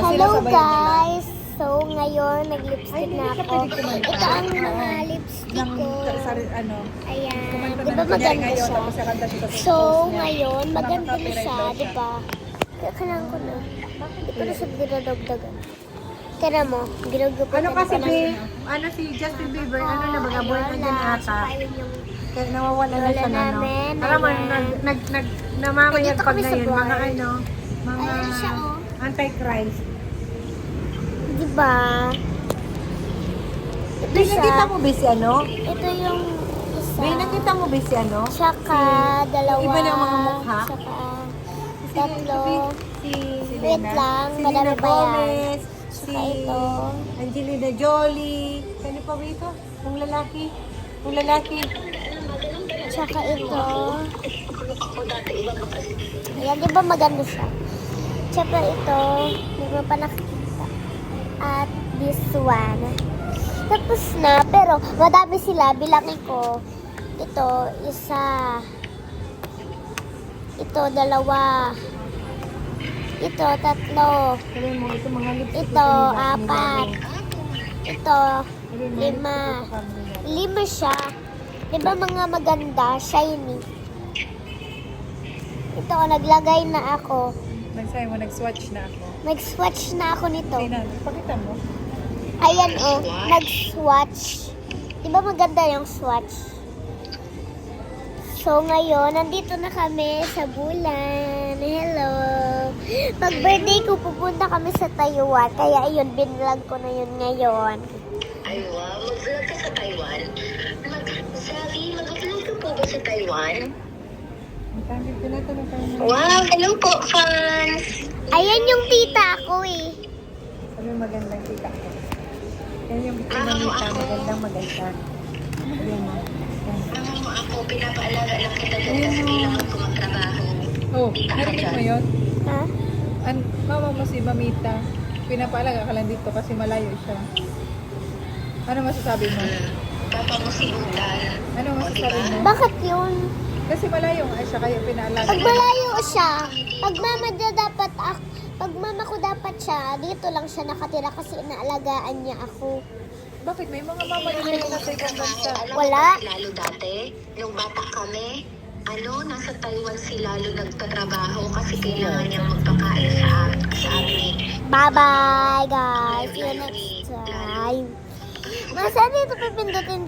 Hello sabayan nila. guys! So ngayon nag-lipstick na ako. Ito ang mga lipstick Ng, ko. ano, Ayan. kumanta Di na ba ng kunyari maganda ngayon, siya? tapos kakanta siya sa So post niya. ngayon maganda na Nakaka-copyright siya, daw di siya. ba? Kaya kailangan ko na. Hindi ko na siya dinadagdagan. Tira mo, ginugupitan Ano kasi, ko be? Ano si Justin Bieber? Ano na, mga boy na din ata. Saka yun yung Kaya nawawala na lola siya na, no? namin. Alam mo, Ayan. namamayag Nandito pag kami na sa yun. Mga bar. ano, mga Ayan siya, oh. anti-Christ. Di ba? Ito Be, siya. nakita mo ba si ano? Ito yung isa. Be, nakita mo ba si ano? Tsaka dalawa. iba na yung mga mukha? Tsaka tatlo. Si Wait lang, si madami Selena pa yan. Gomez, si Tsaka ito. Angelina Jolie. Sino pa ba ito? Yung lalaki. Yung lalaki. Tsaka ito. Ayan, di ba maganda siya? Tsaka ito. Hindi mo pa nakikita. At this one. Tapos na, pero madami sila. Bilangin ko. Ito, isa. Ito, dalawa. Ito, tatlo. Sabi mo, ito mga lipstick. Ito, apat. Ito, lima. Lima siya. Di ba mga maganda, shiny? Ito, naglagay na ako. Nagsabi mo, nag-swatch na ako. Nag-swatch na ako nito. Tina, pakita mo. Ayan oh, nag-swatch. Di ba maganda yung swatch? So ngayon, nandito na kami sa Bulan. Hello! Pag-birthday ko, pupunta kami sa Taiwan. Kaya ayun, binvlog ko na yun ngayon. Ay, wow. Mag-vlog ka sa Taiwan? Sabi, mag-vlog ka po ba sa Taiwan? Ang dami, tinatanong tayo mo. Wow, hello po, fans! Ayan yung tita ko eh. Sabi mo, magandang kita ko. Yan yung Mama mo pinamita, ako. maganda. Sabi mo. Mama mo ako, pinapaalaga lang kita dyan kasi kailangan ko magtrabaho. Oh, Kita ka narinig mo dyan. yun? Ha? Mama mo si Mamita. Pinapaalaga ka lang dito kasi malayo siya. Ano masasabi mo? Papa mo si Udal. Ano masasabi mo? Bakit yun? Kasi malayo nga siya, kaya pinaalaga. Pag malayo siya, pag mama niya dapat ako, pag mama ko dapat siya, dito lang siya nakatira kasi inaalagaan niya ako. Bakit? May mga mama din na nasa ibang bansa. Alam Wala. mo ba si Lalo dati? Nung bata kami, nasa Taiwan si Lalo nagtatrabaho kasi kailangan niya magpakain sa amin. Bye-bye guys. See you next time. Nasaan dito pipindutin